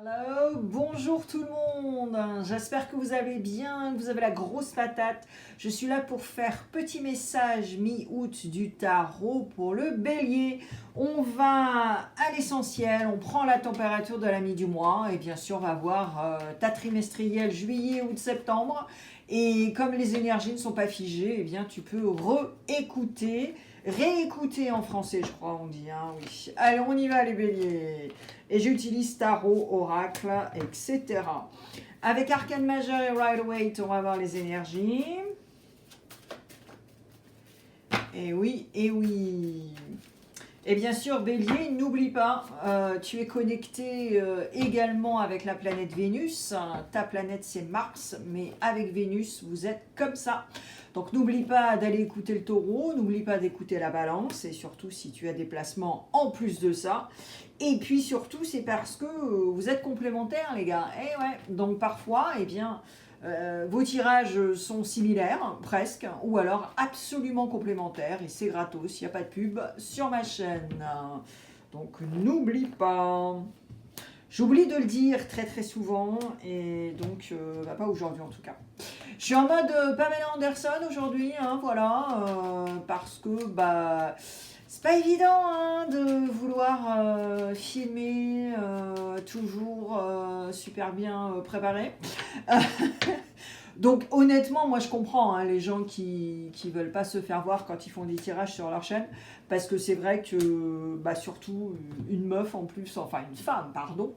Hello, bonjour tout le monde, j'espère que vous allez bien, que vous avez la grosse patate. Je suis là pour faire petit message mi-août du tarot pour le bélier. On va à l'essentiel, on prend la température de la mi du mois et bien sûr on va voir ta trimestrielle juillet, août, septembre. Et comme les énergies ne sont pas figées, eh bien tu peux réécouter en français je crois on dit, hein, oui. Allez on y va les béliers. Et j'utilise tarot, oracle, etc. Avec arcane majeur et Rider-Waite, on va voir les énergies. Et oui, et oui. Et bien sûr, bélier, n'oublie pas, tu es connecté également avec la planète Vénus. Ta planète, c'est Mars, mais avec Vénus, vous êtes comme ça. Donc n'oublie pas d'aller écouter le taureau, n'oublie pas d'écouter la balance, et surtout si tu as des placements en plus de ça. Et puis surtout, c'est parce que vous êtes complémentaires, les gars. Et ouais, donc parfois, eh bien, vos tirages sont similaires, presque, ou alors absolument complémentaires, et c'est gratos, il n'y a pas de pub sur ma chaîne. Donc n'oublie pas. J'oublie de le dire très très souvent, et donc pas aujourd'hui en tout cas. Je suis en mode Pamela Anderson aujourd'hui, hein, voilà, parce que c'est pas évident hein, de vouloir filmer toujours super bien préparé. Donc honnêtement, moi je comprends hein, les gens qui veulent pas se faire voir quand ils font des tirages sur leur chaîne, parce que c'est vrai que surtout une meuf en plus, enfin une femme, pardon,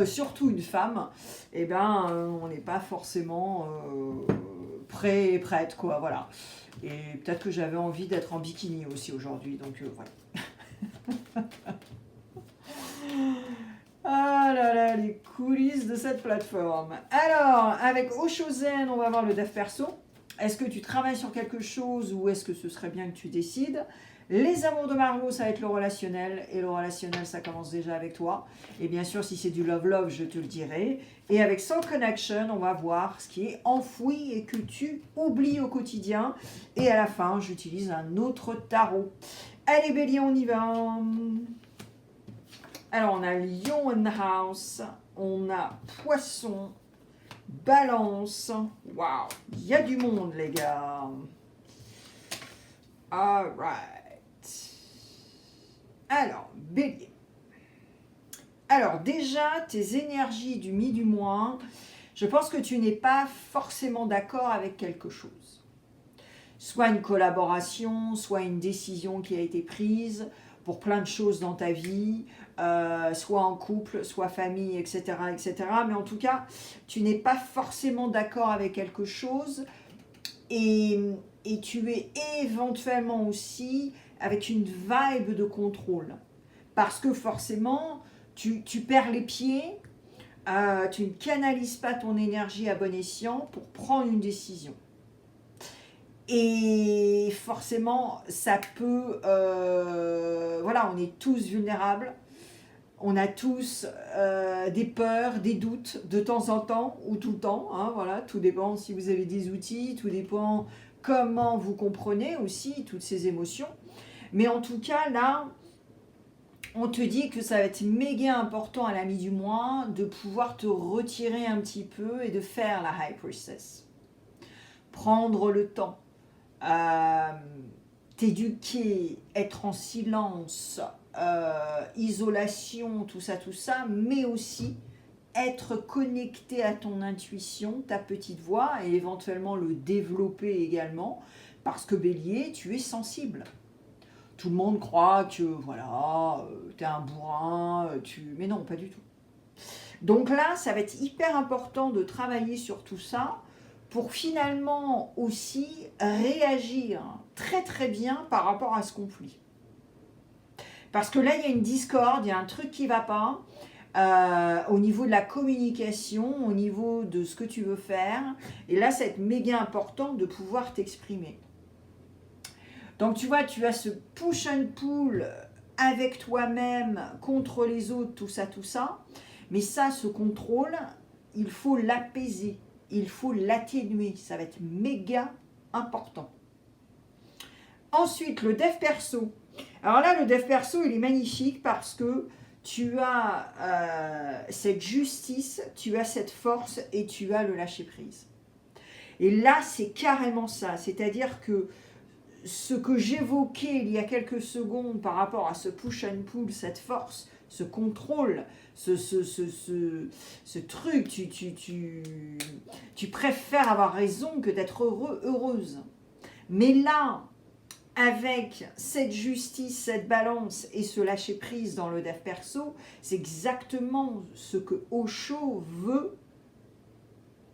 surtout une femme, eh ben on n'est pas forcément prêt et prête quoi, voilà. Et peut-être que j'avais envie d'être en bikini aussi aujourd'hui, donc voilà. Ah là là, les coulisses de cette plateforme. Alors, avec Oshozen, on va voir le dev perso. Est-ce que tu travailles sur quelque chose ou est-ce que ce serait bien que tu décides? Les amours de Margot, ça va être le relationnel. Et le relationnel, ça commence déjà avec toi. Et bien sûr, si c'est du love-love, je te le dirai. Et avec Soul Connection, on va voir ce qui est enfoui et que tu oublies au quotidien. Et à la fin, j'utilise un autre tarot. Allez, bélier, on y va. Alors, on a Lion in the house, on a Poisson, Balance. Waouh, il y a du monde, les gars. All right. Alors, Bélier. Alors, déjà, tes énergies du mi-du-mois, je pense que tu n'es pas forcément d'accord avec quelque chose. Soit une collaboration, soit une décision qui a été prise pour plein de choses dans ta vie, soit en couple, soit famille, etc., etc. Mais en tout cas, tu n'es pas forcément d'accord avec quelque chose et tu es éventuellement aussi avec une vibe de contrôle. Parce que forcément, tu perds les pieds, tu ne canalises pas ton énergie à bon escient pour prendre une décision. Et forcément, ça peut... voilà, on est tous vulnérables. On a tous des peurs, des doutes de temps en temps ou tout le temps. Hein, voilà, tout dépend si vous avez des outils, tout dépend comment vous comprenez aussi toutes ces émotions. Mais en tout cas, là, on te dit que ça va être méga important à la mi du mois de pouvoir te retirer un petit peu et de faire la High Priestess. Prendre le temps. T'éduquer, être en silence, isolation, tout ça, mais aussi être connecté à ton intuition, ta petite voix, et éventuellement le développer également, parce que Bélier, tu es sensible. Tout le monde croit que voilà, t'es un bourrin, mais non, pas du tout. Donc là, ça va être hyper important de travailler sur tout ça, pour finalement aussi réagir très très bien par rapport à ce conflit. Parce que là, il y a une discorde, il y a un truc qui ne va pas au niveau de la communication, au niveau de ce que tu veux faire. Et là, ça va être méga important de pouvoir t'exprimer. Donc tu vois, tu as ce push and pull avec toi-même, contre les autres, tout ça. Mais ça, ce contrôle, il faut l'apaiser. Il faut l'atténuer, ça va être méga important. Ensuite, le dev perso. Alors là, le dev perso, il est magnifique parce que tu as cette justice, tu as cette force et tu as le lâcher-prise. Et là, c'est carrément ça. C'est-à-dire que ce que j'évoquais il y a quelques secondes par rapport à ce push and pull, cette force, ce contrôle, ce truc, tu préfères avoir raison que d'être heureuse. Mais là, avec cette justice, cette balance et ce lâcher prise dans le dev perso, c'est exactement ce que Osho veut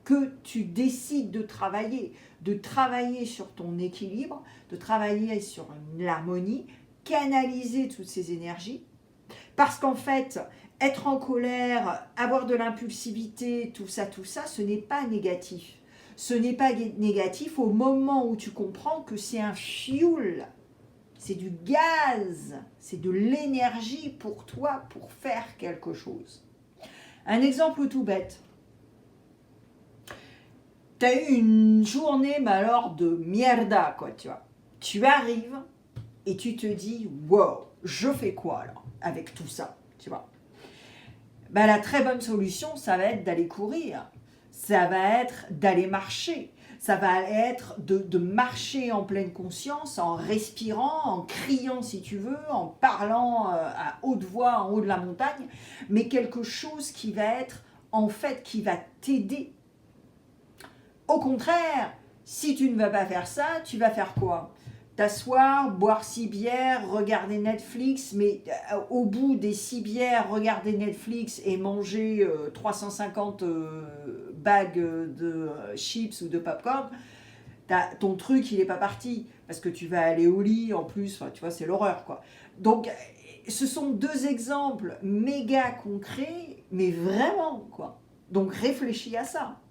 que tu décides de travailler sur ton équilibre, de travailler sur l'harmonie, canaliser toutes ces énergies. Parce qu'en fait, être en colère, avoir de l'impulsivité, tout ça, ce n'est pas négatif. Ce n'est pas négatif au moment où tu comprends que c'est un fuel, c'est du gaz, c'est de l'énergie pour toi pour faire quelque chose. Un exemple tout bête. Tu as eu une journée, mais alors de mierda, quoi, tu vois. Tu arrives et tu te dis, wow, je fais quoi alors avec tout ça, tu vois. Ben, la très bonne solution, ça va être d'aller courir. Ça va être d'aller marcher. Ça va être de marcher en pleine conscience, en respirant, en criant si tu veux, en parlant à haute voix en haut de la montagne, mais quelque chose qui va être, en fait, qui va t'aider. Au contraire, si tu ne vas pas faire ça, tu vas faire quoi ? T'asseoir, boire 6 bières, regarder Netflix, mais au bout des 6 bières, regarder Netflix et manger 350 bagues de chips ou de popcorn, ton truc, il n'est pas parti, parce que tu vas aller au lit en plus, tu vois, c'est l'horreur, quoi. Donc, ce sont deux exemples méga concrets, mais vraiment, quoi. Donc, réfléchis à ça.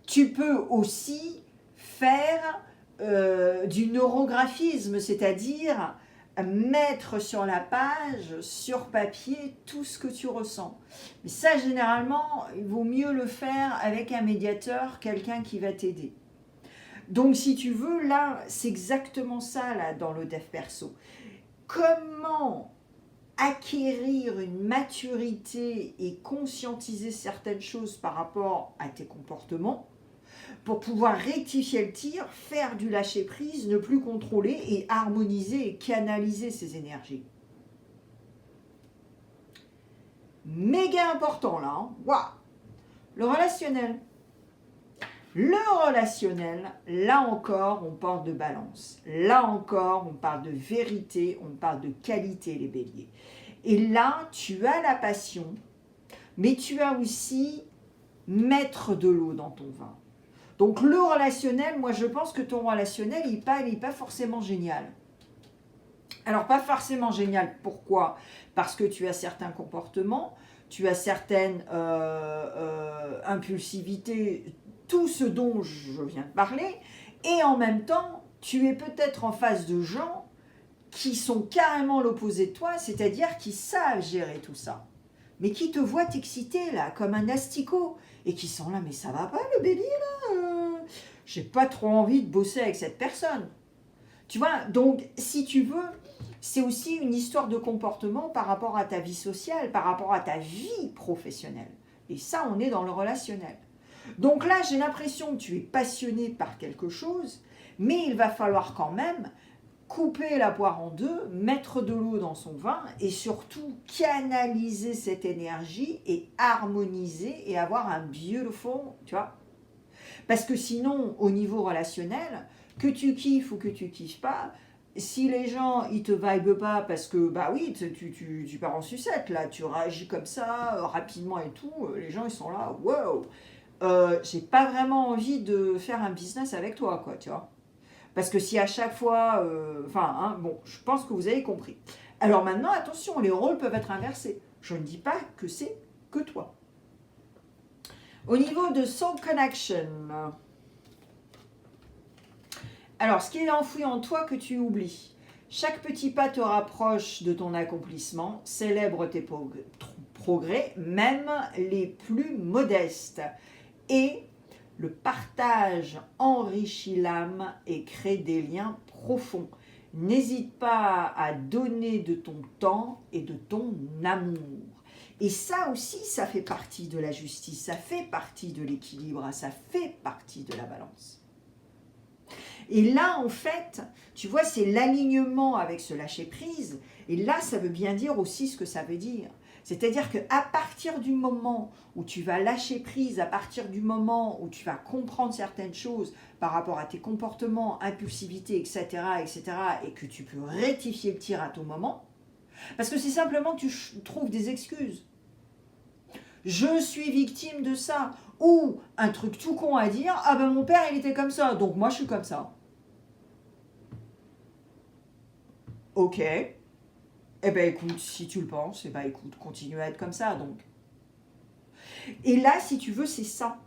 Tu peux aussi faire du neurographisme, c'est-à-dire mettre sur la page, sur papier, tout ce que tu ressens. Mais ça, généralement, il vaut mieux le faire avec un médiateur, quelqu'un qui va t'aider. Donc, si tu veux, là, c'est exactement ça, là, dans le dev perso. Comment acquérir une maturité et conscientiser certaines choses par rapport à tes comportements pour pouvoir rectifier le tir, faire du lâcher-prise, ne plus contrôler et harmoniser et canaliser ces énergies. Méga important là, hein. Waouh. Le relationnel. Le relationnel, là encore, on parle de balance. Là encore, on parle de vérité, on parle de qualité, les béliers. Et là, tu as la passion, mais tu as aussi mettre de l'eau dans ton vin. Donc le relationnel, moi je pense que ton relationnel, il n'est pas forcément génial. Alors pas forcément génial, pourquoi ? Parce que tu as certains comportements, tu as certaines impulsivités, tout ce dont je viens de parler, et en même temps, tu es peut-être en face de gens qui sont carrément l'opposé de toi, c'est-à-dire qui savent gérer tout ça, mais qui te voient t'exciter là, comme un asticot, et qui sont là, mais ça va pas le bélier là, j'ai pas trop envie de bosser avec cette personne. Tu vois, donc si tu veux, c'est aussi une histoire de comportement par rapport à ta vie sociale, par rapport à ta vie professionnelle. Et ça, on est dans le relationnel. Donc là, j'ai l'impression que tu es passionné par quelque chose, mais il va falloir quand même couper la poire en deux, mettre de l'eau dans son vin et surtout canaliser cette énergie et harmoniser et avoir un beautiful, tu vois. Parce que sinon, au niveau relationnel, que tu kiffes ou que tu kiffes pas, si les gens, ils te vibent pas parce que, bah oui, tu pars en sucette, là, tu réagis comme ça, rapidement et tout, les gens, ils sont là, wow, j'ai pas vraiment envie de faire un business avec toi, quoi, tu vois. Parce que si à chaque fois, bon, je pense que vous avez compris. Alors maintenant, attention, les rôles peuvent être inversés. Je ne dis pas que c'est que toi. Au niveau de Soul Connection, alors ce qui est enfoui en toi que tu oublies. Chaque petit pas te rapproche de ton accomplissement. Célèbre tes progrès, même les plus modestes. Et le partage enrichit l'âme et crée des liens profonds. n'hésite pas à donner de ton temps et de ton amour. Et ça aussi, ça fait partie de la justice, ça fait partie de l'équilibre, ça fait partie de la balance. Et là, en fait, tu vois, c'est l'alignement avec ce lâcher-prise. Et là, ça veut bien dire aussi ce que ça veut dire. C'est-à-dire qu'à partir du moment où tu vas lâcher prise, à partir du moment où tu vas comprendre certaines choses par rapport à tes comportements, impulsivité, etc., etc., et que tu peux rectifier le tir à ton moment, parce que c'est simplement que tu trouves des excuses. Je suis victime de ça. Ou un truc tout con à dire, ah ben mon père il était comme ça, donc moi je suis comme ça. Ok. Eh ben écoute, si tu le penses, eh ben écoute, continue à être comme ça donc. Et là, si tu veux, c'est ça.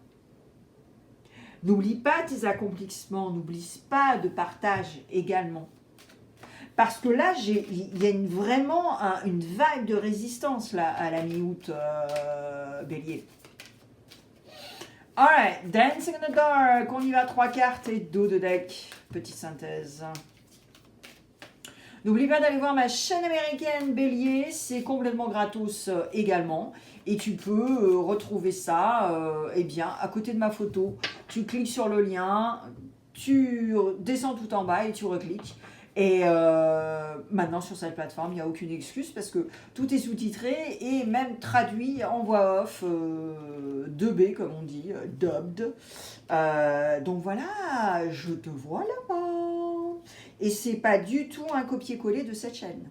N'oublie pas tes accomplissements, n'oublie pas de partage également. Parce que là, il y a vraiment une vague de résistance là, à la mi-août, Bélier. Alright, Dancing in the Dark, on y va, 3 cartes et dos de deck. Petite synthèse. N'oublie pas d'aller voir ma chaîne américaine Bélier, c'est complètement gratos également. Et tu peux retrouver ça eh bien, à côté de ma photo. Tu cliques sur le lien, tu descends tout en bas et tu recliques. Et maintenant sur cette plateforme, il n'y a aucune excuse parce que tout est sous-titré et même traduit en voix off 2B comme on dit, dubbed. Donc voilà, je te vois là-bas. Et c'est pas du tout un copier-coller de cette chaîne.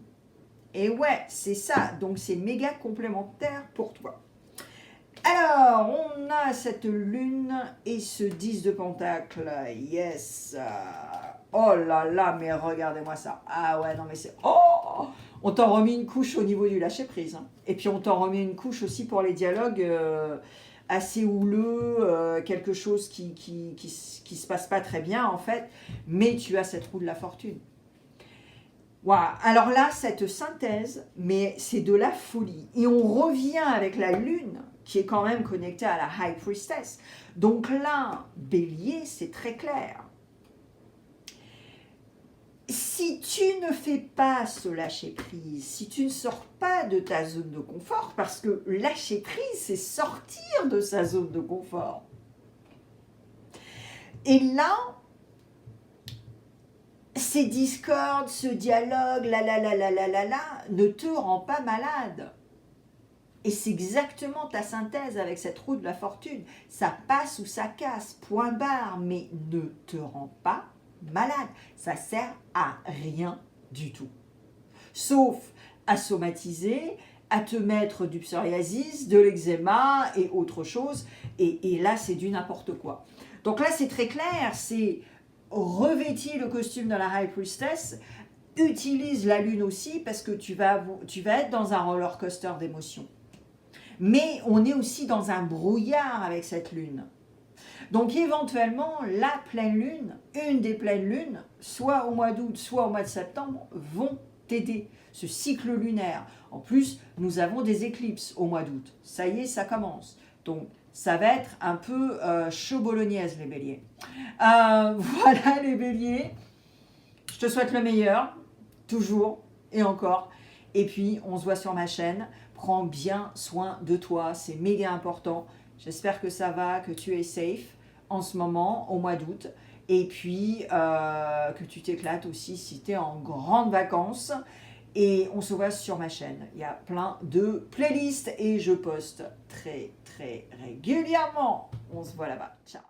Et ouais, c'est ça, donc c'est méga complémentaire pour toi. Alors, on a cette lune et ce 10 de pentacle. Yes. Oh là là, mais regardez-moi ça. Ah ouais, non mais c'est... Oh, on t'en remet une couche au niveau du lâcher-prise. Hein. Et puis on t'en remet une couche aussi pour les dialogues assez houleux, quelque chose qui se passe pas très bien en fait. Mais tu as cette roue de la fortune. Wow. Alors là, cette synthèse, mais c'est de la folie. Et on revient avec la lune, qui est quand même connectée à la High Priestess. Donc là, Bélier, c'est très clair. Si tu ne fais pas ce lâcher-prise, si tu ne sors pas de ta zone de confort, parce que lâcher-prise, c'est sortir de sa zone de confort. Et là, ces discords, ce dialogue, ne te rend pas malade. Et c'est exactement ta synthèse avec cette roue de la fortune. Ça passe ou ça casse, point barre, mais ne te rend pas malade. Ça sert à rien du tout. Sauf à somatiser, à te mettre du psoriasis, de l'eczéma et autre chose. Et là, c'est du n'importe quoi. Donc là, c'est très clair, c'est... Revêtis le costume de la High Priestess, utilise la lune aussi parce que tu vas être dans un roller coaster d'émotions. Mais on est aussi dans un brouillard avec cette lune. Donc éventuellement, la pleine lune, une des pleines lunes, soit au mois d'août, soit au mois de septembre, vont t'aider. Ce cycle lunaire. En plus, nous avons des éclipses au mois d'août. Ça y est, ça commence. Donc, ça va être un peu chaud bolognaise, les béliers. Voilà, les béliers. Je te souhaite le meilleur, toujours et encore. Et puis, on se voit sur ma chaîne. Prends bien soin de toi, c'est méga important. J'espère que ça va, que tu es safe en ce moment, au mois d'août. Et puis, que tu t'éclates aussi si tu es en grandes vacances. Et on se voit sur ma chaîne. Il y a plein de playlists et je poste très, très régulièrement. On se voit là-bas. Ciao.